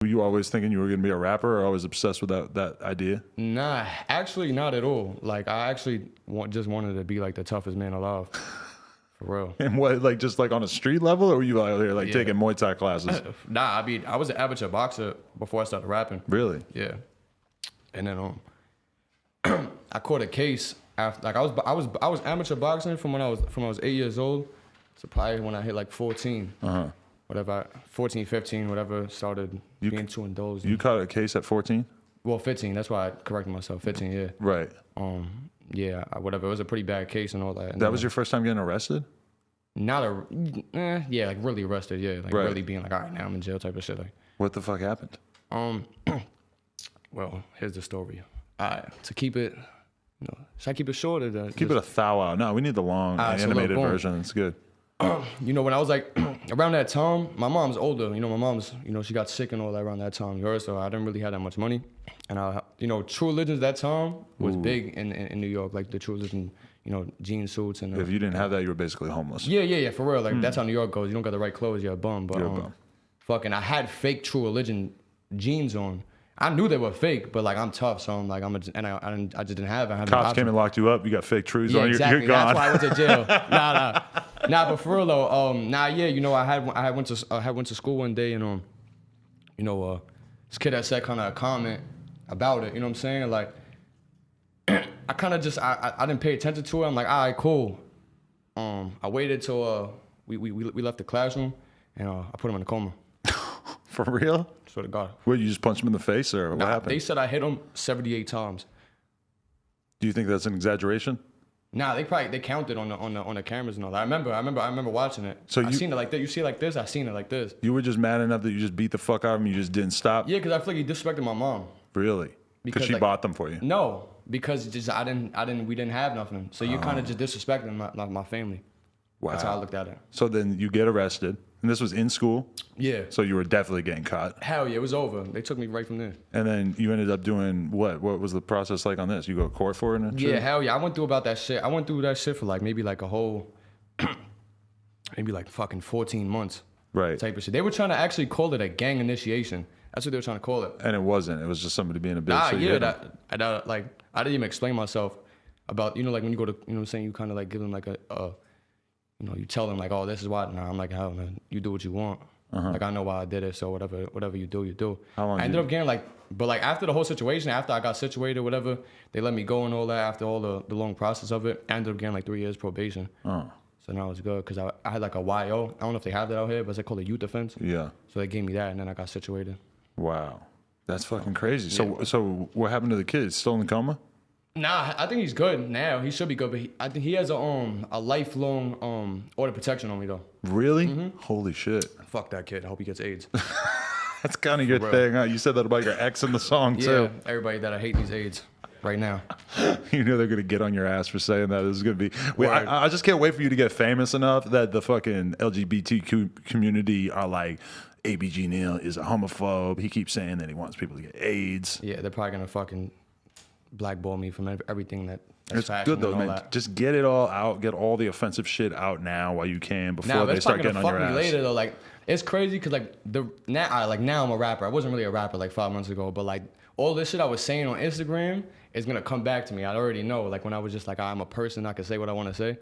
Were you always thinking you were going to be a rapper or always obsessed with that idea? Nah, actually not at all. Like, I actually just wanted to be like the toughest man alive. For real. And what, like just like on a street level, or were you out there like taking Muay Thai classes? Nah, I mean, I was an amateur boxer before I started rapping. Really? Yeah. And then I caught a case after, like I was amateur boxing from when I was 8 years old. So probably when I hit like 14. Whatever, 14, 15, whatever, started being too indulged. You caught a case at 14? Well, 15. That's why I corrected myself. 15, yeah. Right. Yeah, whatever. It was a pretty bad case and all that. And that was your first time getting arrested? Yeah, like really arrested. Yeah, like really being like, all right, now I'm in jail type of shit. Like, what the fuck happened? Well, here's the story. To keep it, should I keep it short or keep it a thou out? No, we need the long animated version. It's good. When I was like around that time, my mom's older. My mom's, she got sick and all that around that time. So I didn't really have that much money. And True Religions that time was big in New York, like the True Religion, jean suits and. If you didn't have that, you were basically homeless. Yeah, for real. Like that's how New York goes. You don't got the right clothes, you're a bum. But you're a bum. Fucking, I had fake True Religion jeans on. I knew they were fake, but like I'm tough, so I'm like I just didn't have it. Cops came and locked you up. You got fake trues on. Exactly. You're gone. That's why I went to jail. Nah. But for real though, I went to school one day and this kid had said kind of a comment about it. You know what I'm saying? Like I kind of just I didn't pay attention to it. I'm like, all right, cool. I waited till we left the classroom and I put him in a coma. For real? Swear to God. What, you just punched him in the face or what happened? They said I hit him 78 times. Do you think that's an exaggeration? Nah, they counted on the cameras and all that. I remember watching it. So I seen it like that. You see it like this, I seen it like this. You were just mad enough that you just beat the fuck out of him, you just didn't stop? Yeah, because I feel like he disrespected my mom. Really? Because she bought them for you? No, because we didn't have nothing. So you're kind of just disrespecting my family. Wow. That's how I looked at it. So then you get arrested. And this was in school? Yeah. So you were definitely getting caught? Hell yeah, it was over. They took me right from there. And then you ended up doing what? What was the process like on this? You go to court for it and shit? Yeah, hell yeah. I went through that shit for like maybe like a whole, maybe like fucking 14 months. Right. Type of shit. They were trying to actually call it a gang initiation. That's what they were trying to call it. And it wasn't. It was just somebody being a bitch. I didn't even explain myself about, like when you go to, what I'm saying, you kind of like give them like you tell them like, oh, this is why. Nah, I'm like, hell, man, you do what you want. Like, I know why I did it, so whatever you do, you do. How long? I ended up getting but after the whole situation, after I got situated, whatever, they let me go and all that. After all the long process of it, I ended up getting like 3 years probation. So now it's good because I had like a YO. I don't know if they have that out here, but it's called a youth offense. Yeah. So they gave me that, and then I got situated. Wow, that's fucking crazy. So what happened to the kid? Still in the coma? Nah, I think he's good now. He should be good, but I think he has a lifelong order protection on me though. Really? Mm-hmm. Holy shit. Fuck that kid. I hope he gets AIDS. That's kind of your thing, huh? You said that about your ex in the song too. Yeah, everybody that I hate these AIDS right now. You know they're gonna get on your ass for saying that. This is gonna be. I just can't wait for you to get famous enough that the fucking LGBTQ community are like, ABG Neal is a homophobe. He keeps saying that he wants people to get AIDS. Yeah, they're probably gonna fucking blackball me from everything that's it's good though, man. That. Just get it all out. Get all the offensive shit out now while you can before they start getting on your ass. Fuck me later though. Like it's crazy because now I'm a rapper. I wasn't really a rapper like 5 months ago, but like all this shit I was saying on Instagram is gonna come back to me. I already know. Like when I was just like, I'm a person, I can say what I want to say.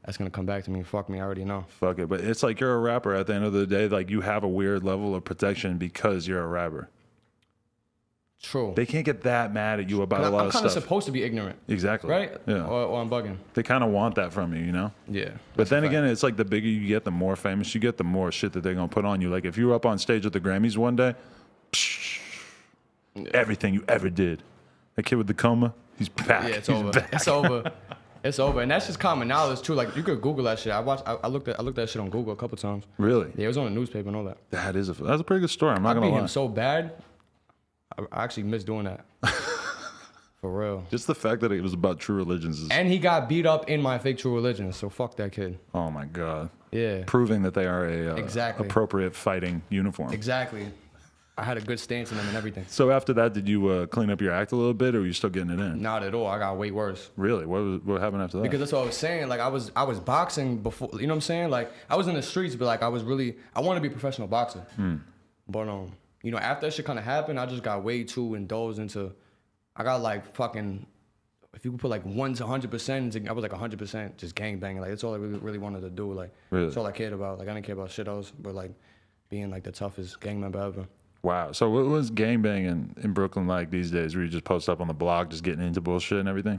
That's gonna come back to me. Fuck me, I already know. Fuck it. But it's like you're a rapper. At the end of the day, like you have a weird level of protection because you're a rapper. True. They can't get that mad at you about a lot of stuff. I'm kind of supposed to be ignorant. Exactly. Right? Yeah. Or I'm bugging. They kind of want that from you, you know? Yeah. But then again, it's like the bigger you get, the more famous you get, the more shit that they're going to put on you. Like if you were up on stage at the Grammys one day, everything you ever did. That kid with the coma, he's back. Yeah, it's over. It's over. It's over. And that's just common knowledge too. Like you could Google that shit. I looked at that shit on Google a couple times. Really? Yeah, it was on the newspaper and all that. That's a pretty good story. I'm not going to lie. I beat him so bad. I actually miss doing that. For real. Just the fact that it was about True Religions. And he got beat up in my fake True Religions, so fuck that kid. Oh my God. Yeah. Proving that they are a appropriate fighting uniform. Exactly. I had a good stance in them and everything. So after that, did you clean up your act a little bit, or were you still getting it in? Not at all. I got way worse. Really? What happened after that? Because that's what I was saying. Like I was boxing before. You know what I'm saying? Like I was in the streets, but like I wanted to be a professional boxer. But you know, after that shit kind of happened, I just got way too indulged into. I got like fucking. If you could put like 1 to 100%, I was like 100% just gangbanging. Like that's all I really wanted to do. Like that's all I cared about. Like I didn't care about shit else, but like being like the toughest gang member ever. Wow. So what was gangbanging in Brooklyn like these days? Where you just post up on the block, just getting into bullshit and everything?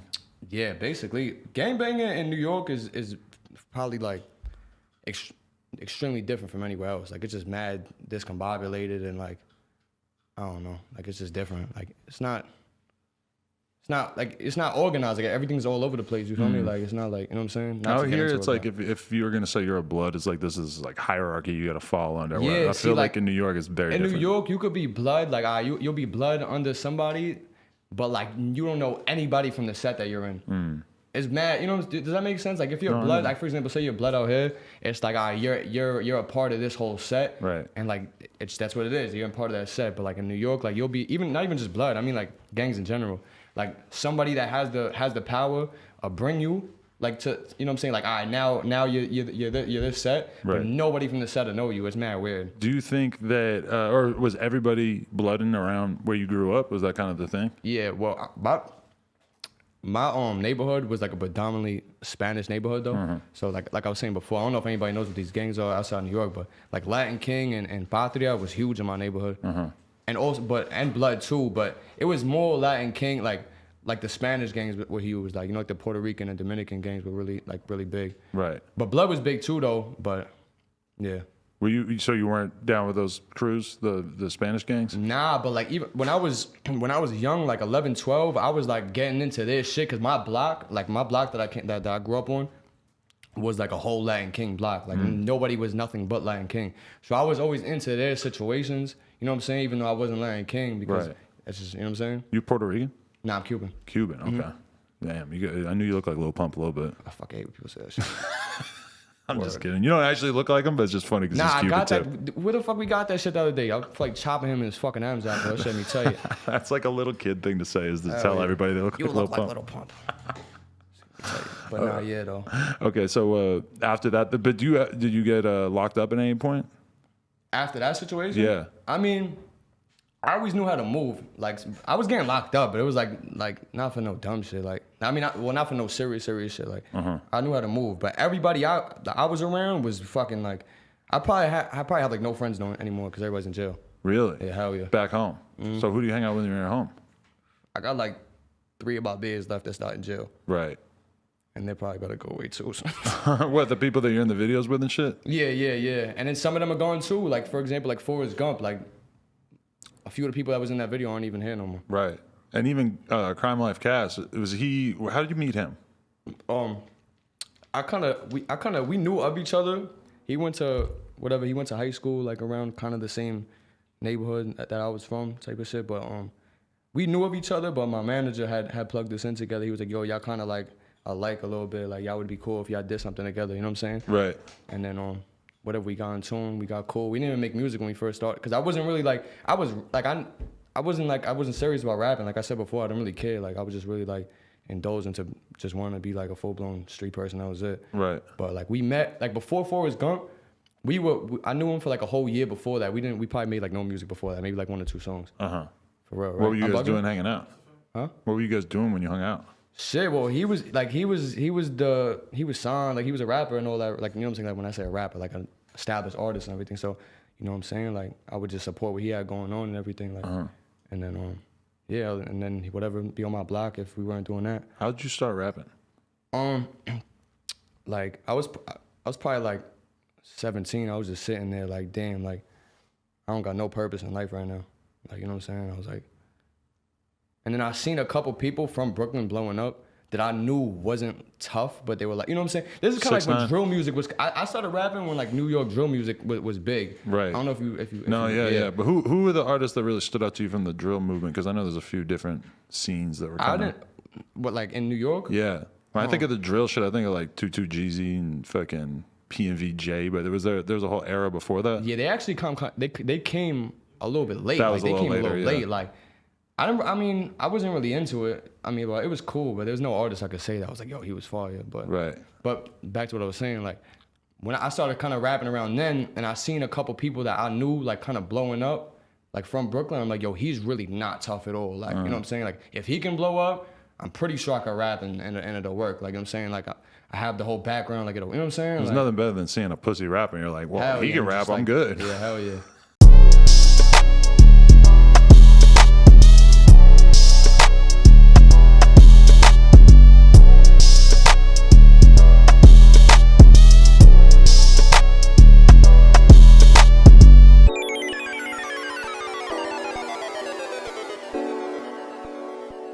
Yeah, basically, gangbanging in New York is probably like extremely different from anywhere else. Like it's just mad discombobulated and like I don't know. Like it's just different. Like it's not organized. Like everything's all over the place. You feel me? Like it's not like, you know what I'm saying? Not Out here, it's like if you were gonna say you're a blood, it's like this is like hierarchy you gotta fall under. Yeah, I feel like in New York it's very different. In New York, you could be blood. Like you'll be blood under somebody, but like you don't know anybody from the set that you're in. It's mad. You know? Does that make sense? Like if you're blood, like for example, say you're blood out here, it's like you're a part of this whole set, right? And like that's what it is. You're a part of that set. But like in New York, like you'll be not even just blood. I mean like gangs in general. Like somebody that has the power bring you like to, you know what I'm saying? Like, all right, now you're this set, right. But nobody from the set will know you. It's mad weird. Do you think that, or was everybody blooding around where you grew up? Was that kind of the thing? Yeah, well, my neighborhood was like a predominantly Spanish neighborhood though. So like I was saying before, I don't know if anybody knows what these gangs are outside New York, but like Latin King and Patria was huge in my neighborhood. And also, and Blood too, but it was more Latin King, like the Spanish gangs were huge, like, you know, like the Puerto Rican and Dominican gangs were really big. Right. But Blood was big too though, but yeah. So you weren't down with those crews, the Spanish gangs? Nah, but like even when I was young, like 11, 12, I was like getting into this shit, cause my block that I grew up on was like a whole Latin King block. Like nobody was nothing but Latin King. So I was always into their situations, you know what I'm saying? Even though I wasn't Latin King, because it's just, you know what I'm saying? You Puerto Rican? Nah, I'm Cuban. Cuban, okay. Damn, I knew you looked like Lil Pump a little bit. I fucking hate when people say that shit. I'm just kidding. You don't actually look like him, but it's just funny because he's Cuban. I got that. Where the fuck we got that shit the other day? I was like chopping him in his fucking arms out. Bro. Let me tell you. That's like a little kid thing to say, is to tell everybody they look like Lil Pump. You look like Lil Pump. But nah, yeah though. Okay, so after that, but did you get locked up at any point? After that situation? Yeah. I mean, I always knew how to move. Like I was getting locked up, but it was like not for no dumb shit. Like I mean, not for no serious shit. Like I knew how to move, but everybody that I was around was fucking like. I probably have like no friends anymore because everybody's in jail. Really? Yeah, hell yeah. Back home. So who do you hang out with when you're at home? I got like 3 of my beers left that's not in jail. Right. And they're probably gonna go away too. What, the people that you're in the videos with and shit? Yeah. And then some of them are gone too. Like for example, like Forrest Gump. Like a few of the people that was in that video aren't even here no more. Right. And even Crime Life Cass. How did you meet him? We knew of each other. He went to high school like around kind of the same neighborhood that I was from, type of shit. But we knew of each other. But my manager had plugged us in together. He was like, "Yo, y'all kind of like alike a little bit. Like y'all would be cool if y'all did something together." You know what I'm saying? Right. And then whatever, we got in tune, we got cool. We didn't even make music when we first started because I wasn't really like I wasn't serious about rapping. Like I said before, I didn't really care. Like I was just really like indulged into just wanting to be like a full-blown street person. That was it. Right. But like we met like before Forrest Gump. I knew him for like a whole year before that. We probably made like no music before that. Maybe like 1 or 2 songs. For real. Right? What were you guys doing hanging out? Huh? What were you guys doing when you hung out? Shit, well, he was signed, like he was a rapper and all that. Like, you know what I'm saying? Like when I say a rapper, like an established artist and everything. So, you know what I'm saying? Like I would just support what he had going on and everything. Like, and then and then whatever, be on my block if we weren't doing that. How did you start rapping? Like I was probably like 17. I was just sitting there like, damn, like I don't got no purpose in life right now. Like, you know what I'm saying? I was like, and then I seen a couple people from Brooklyn blowing up that I knew wasn't tough, but they were like, you know what I'm saying? This is kind of like when drill music was. I started rapping when like New York drill music was big. Right. I don't know if you. Yeah. But who were the artists that really stood out to you from the drill movement? Because I know there's a few different scenes that were coming. What, like in New York? Yeah. When I think of the drill shit, I think of like 22 Jeezy and fucking PNVJ. But there was a whole era before that. Yeah, they actually they came a little bit late. That was like, a little later, a little late. Yeah. Like I wasn't really into it. I mean, well, it was cool, but there was no artist I could say that I was like, yo, he was fire. But right. But back to what I was saying, like when I started kind of rapping around then, and I seen a couple people that I knew like kind of blowing up, like from Brooklyn, I'm like, yo, he's really not tough at all. Like, you know what I'm saying? Like, if he can blow up, I'm pretty sure I can rap and it'll work. Like, you know what I'm saying? Like, I have the whole background. Like, you know what I'm saying? There's like, nothing better than seeing a pussy rapper and you're like, well, he yeah, can rap, just I'm like, good. Yeah, hell yeah.